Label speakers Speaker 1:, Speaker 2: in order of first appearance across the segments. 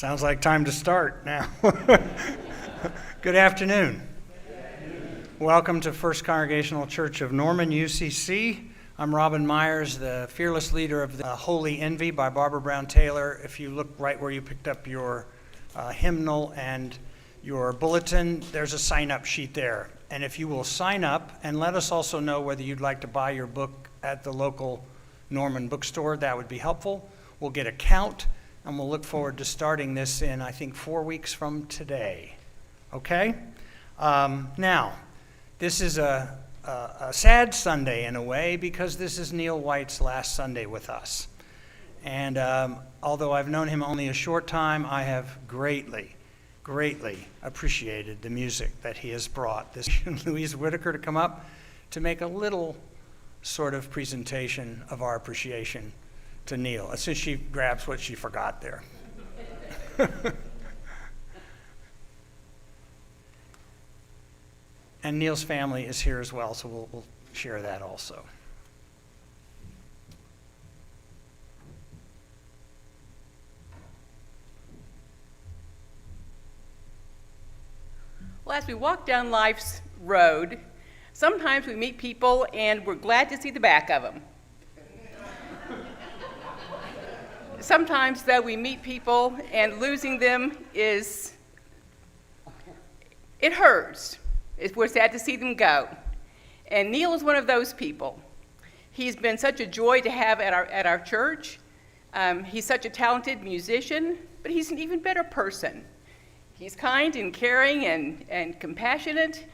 Speaker 1: Sounds like time to start now. Good afternoon. Welcome to First Congregational Church of Norman, UCC. I'm Robin Meyers, the fearless leader of the Holy Envy by Barbara Brown Taylor. If you look right where you picked up your hymnal and your bulletin, there's a sign-up sheet there. And if you will sign up and let us also know whether you'd like to buy your book at the local Norman bookstore, that would be helpful. We'll get a count, and we'll look forward to starting this in, I think, 4 weeks from today. Okay? Now, this is a sad Sunday in a way because this is Neil White's last Sunday with us. And although I've known him only a short time, I have greatly appreciated the music that he has brought. This Louise Whitaker to come up to make a little sort of presentation of our appreciation to Neil, as soon as she grabs what she forgot there. And Neil's family is here as well, so we'll share that also.
Speaker 2: Well, as we walk down life's road, sometimes we meet people and we're glad to see the back of them. Sometimes, though, we meet people and losing them it hurts. We're sad to see them go. And Neil is one of those people. He's been such a joy to have at our church. He's such a talented musician, but he's an even better person. He's kind and caring and compassionate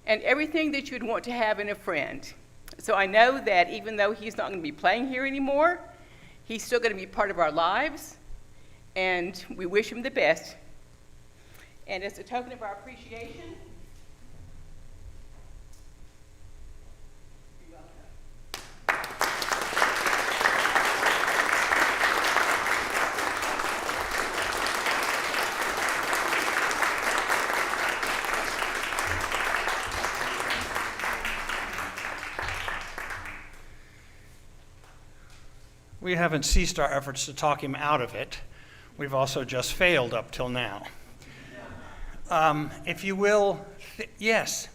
Speaker 2: and everything that you'd want to have in a friend. So I know that even though he's not going to be playing here anymore, he's still going to be part of our lives, and we wish him the best. And as a token of our appreciation, you're welcome.
Speaker 1: We haven't ceased our efforts to talk him out of it. We've also just failed up till now. If you will, yes.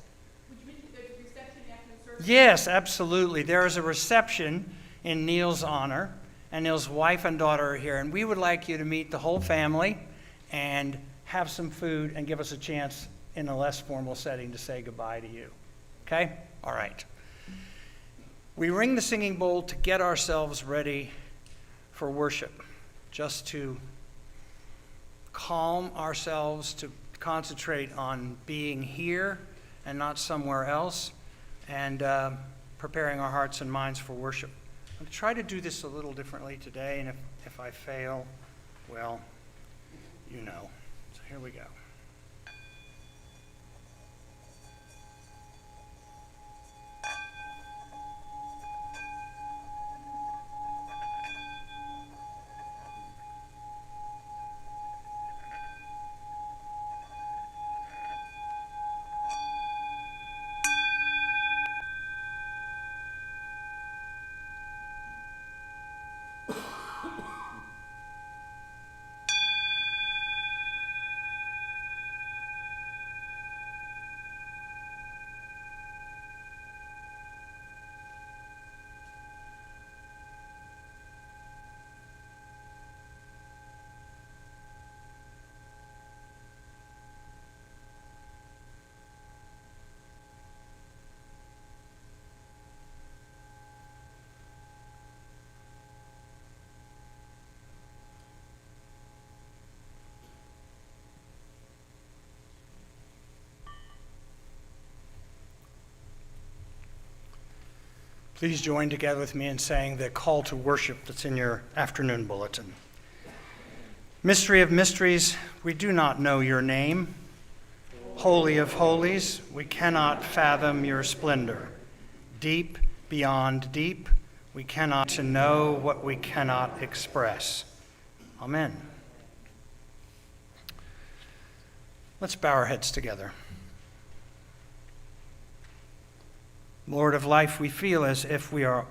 Speaker 2: Would you mention there's a reception after the service?
Speaker 1: Yes, absolutely. There is a reception in Neil's honor, and Neil's wife and daughter are here, and we would like you to meet the whole family and have some food and give us a chance in a less formal setting to say goodbye to you. Okay? All right. We ring the singing bowl to get ourselves ready for worship, just to calm ourselves, to concentrate on being here and not somewhere else, and preparing our hearts and minds for worship. I'm going to try to do this a little differently today, and if I fail, well, you know. So here we go. Please join together with me in saying the call to worship that's in your afternoon bulletin. Mystery of mysteries, we do not know your name. Holy of holies, we cannot fathom your splendor. Deep beyond deep, we cannot to know what we cannot express. Amen. Let's bow our heads together. Lord of life, we feel as if we are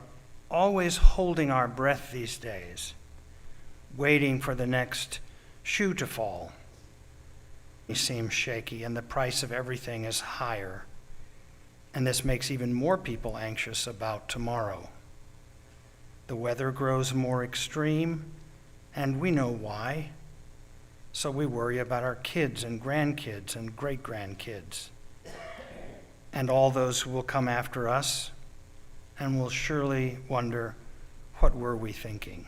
Speaker 1: always holding our breath these days, waiting for the next shoe to fall. It seems shaky, and the price of everything is higher. And this makes even more people anxious about tomorrow. The weather grows more extreme, and we know why. So we worry about our kids and grandkids and great-grandkids, and all those who will come after us, and will surely wonder, what were we thinking?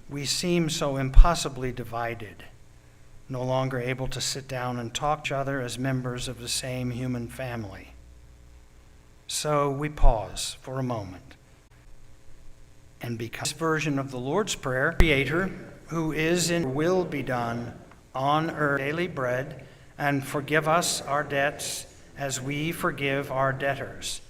Speaker 1: We seem so impossibly divided, no longer able to sit down and talk to each other as members of the same human family. So we pause for a moment and become this version of the Lord's Prayer, Creator, who is and will be done on earth, daily bread, and forgive us our debts as we forgive our debtors.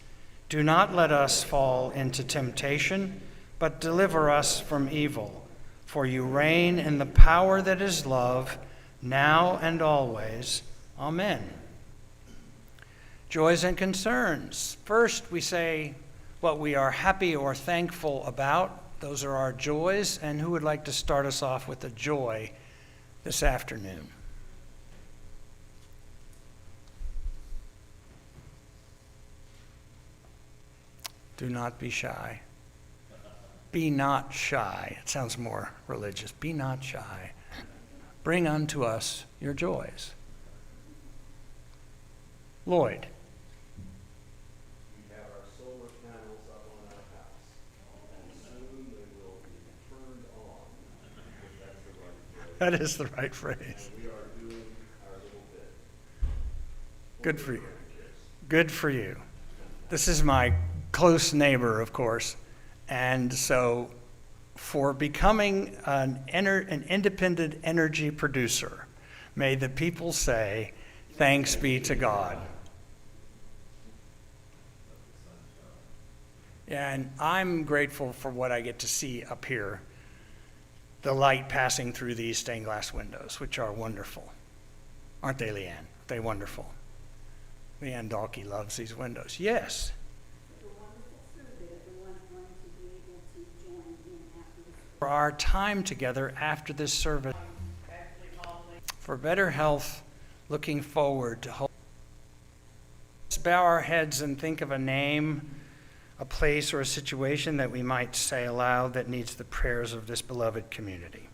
Speaker 1: Do not let us fall into temptation, but deliver us from evil. For you reign in the power that is love, now and always. Amen. Joys and concerns. First, we say what we are happy or thankful about. Those are our joys. And who would like to start us off with a joy this afternoon? Do not be shy. Be not shy. It sounds more religious. Be not shy. Bring unto us your joys. Lloyd.
Speaker 3: We have our solar panels up on our house, and soon they will be turned on, if that's the right phrase.
Speaker 1: That is the right phrase.
Speaker 3: And we are doing our little bit.
Speaker 1: Good for you. Good for you. This is my close neighbor, of course, and so for becoming an independent energy producer, may the people say, thanks be to God. Yeah, and I'm grateful for what I get to see up here, the light passing through these stained glass windows, which are wonderful. Aren't they, Leanne? They wonderful. Leanne Dalkey loves these windows. Yes. For our time together after this service, for better health, looking forward to hope. Let's bow our heads and think of a name, a place, or a situation that we might say aloud that needs the prayers of this beloved community.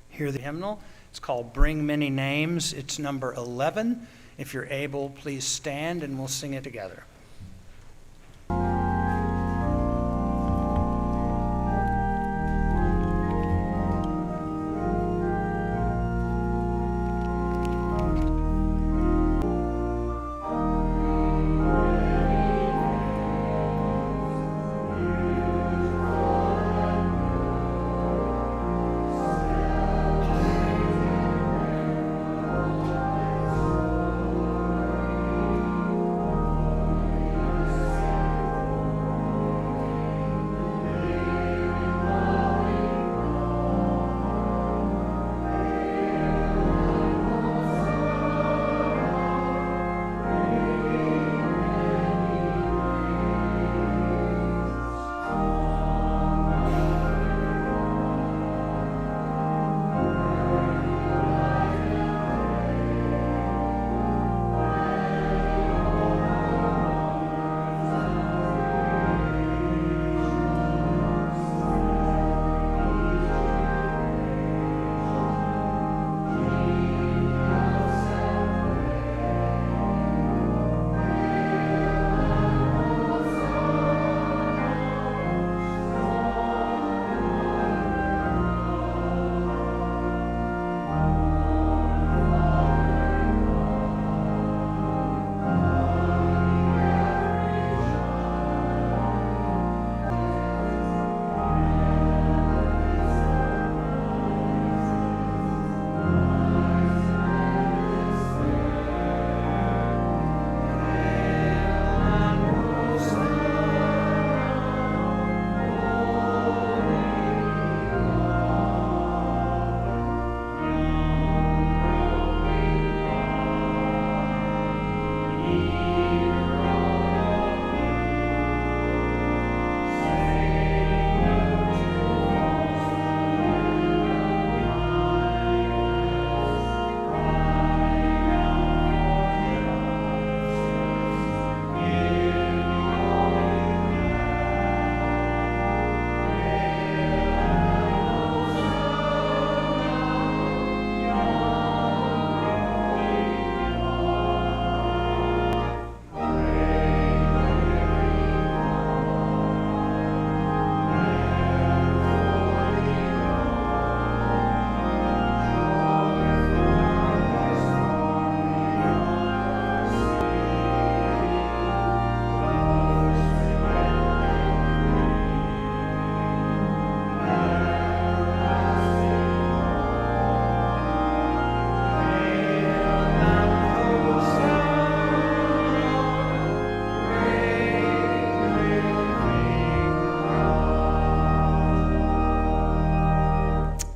Speaker 1: Hear the hymnal. It's called Bring Many Names. It's number 11. If you're able, please stand and we'll sing it together.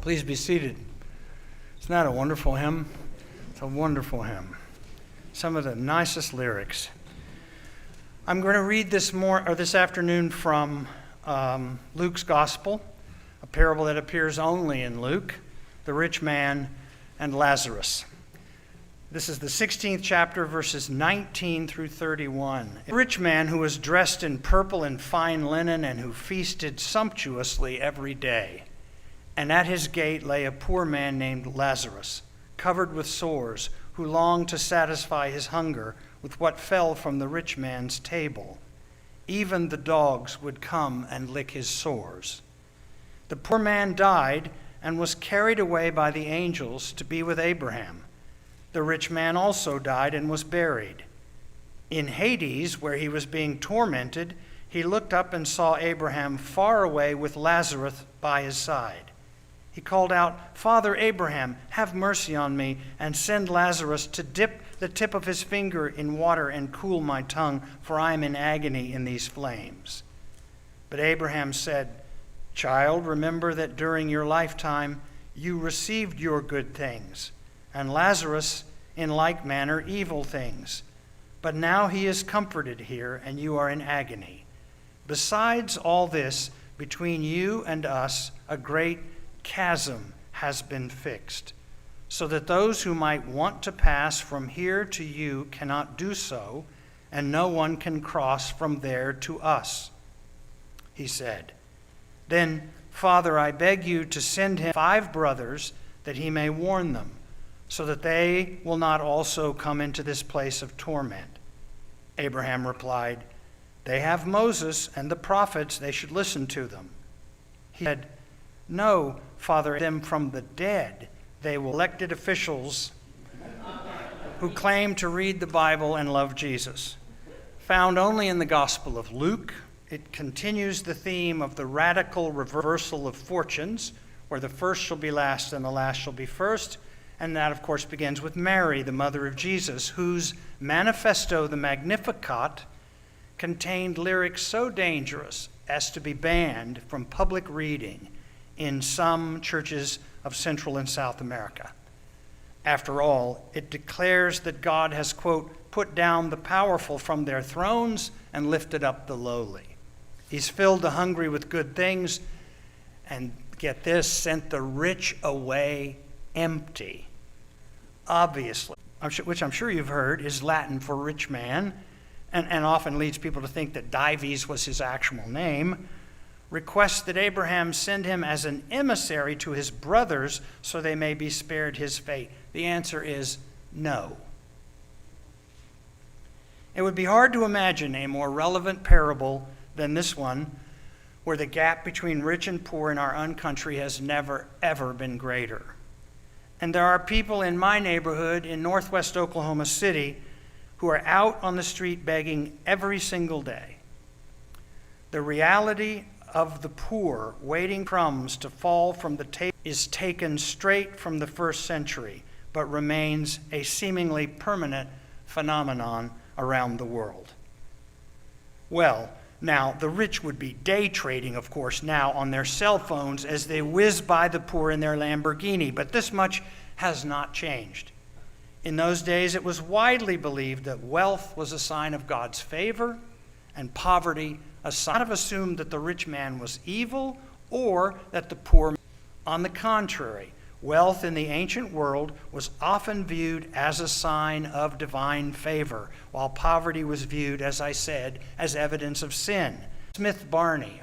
Speaker 1: Please be seated. Isn't that a wonderful hymn? It's a wonderful hymn. Some of the nicest lyrics. I'm going to read this afternoon from Luke's Gospel, a parable that appears only in Luke, the Rich Man and Lazarus. This is the 16th chapter, verses 19 through 31. A rich man who was dressed in purple and fine linen and who feasted sumptuously every day. And at his gate lay a poor man named Lazarus, covered with sores, who longed to satisfy his hunger with what fell from the rich man's table. Even the dogs would come and lick his sores. The poor man died and was carried away by the angels to be with Abraham. The rich man also died and was buried. In Hades, where he was being tormented, he looked up and saw Abraham far away with Lazarus by his side. He called out, "Father Abraham, have mercy on me, and send Lazarus to dip the tip of his finger in water and cool my tongue, for I am in agony in these flames." But Abraham said, "Child, remember that during your lifetime you received your good things, and Lazarus in like manner evil things. But now he is comforted here, and you are in agony. Besides all this, between you and us a great chasm has been fixed, so that those who might want to pass from here to you cannot do so, and no one can cross from there to us." He said, "Then, Father, I beg you to send him 5 brothers, that he may warn them, so that they will not also come into this place of torment." Abraham replied, "They have Moses and the prophets, they should listen to them." He said, "No, Father, them from the dead. They will elected officials who claim to read the Bible and love Jesus." Found only in the Gospel of Luke, it continues the theme of the radical reversal of fortunes, where the first shall be last and the last shall be first. And that, of course, begins with Mary, the mother of Jesus, whose manifesto, the Magnificat, contained lyrics so dangerous as to be banned from public reading in some churches of Central and South America. After all, it declares that God has, quote, "put down the powerful from their thrones and lifted up the lowly. He's filled the hungry with good things, and get this, sent the rich away empty." Obviously, which I'm sure you've heard, is Latin for rich man, and often leads people to think that Dives was his actual name, requests that Abraham send him as an emissary to his brothers so they may be spared his fate. The answer is no. It would be hard to imagine a more relevant parable than this one, where the gap between rich and poor in our own country has never, ever been greater. And there are people in my neighborhood in northwest Oklahoma City who are out on the street begging every single day. The reality of the poor waiting crumbs to fall from the table is taken straight from the first century, but remains a seemingly permanent phenomenon around the world. Well, now, the rich would be day trading, of course, now on their cell phones as they whiz by the poor in their Lamborghini, but this much has not changed. In those days, it was widely believed that wealth was a sign of God's favor and poverty a sign of assumed that the rich man was evil or that the poor. On the contrary, wealth in the ancient world was often viewed as a sign of divine favor, while poverty was viewed, as I said, as evidence of sin. Smith Barney,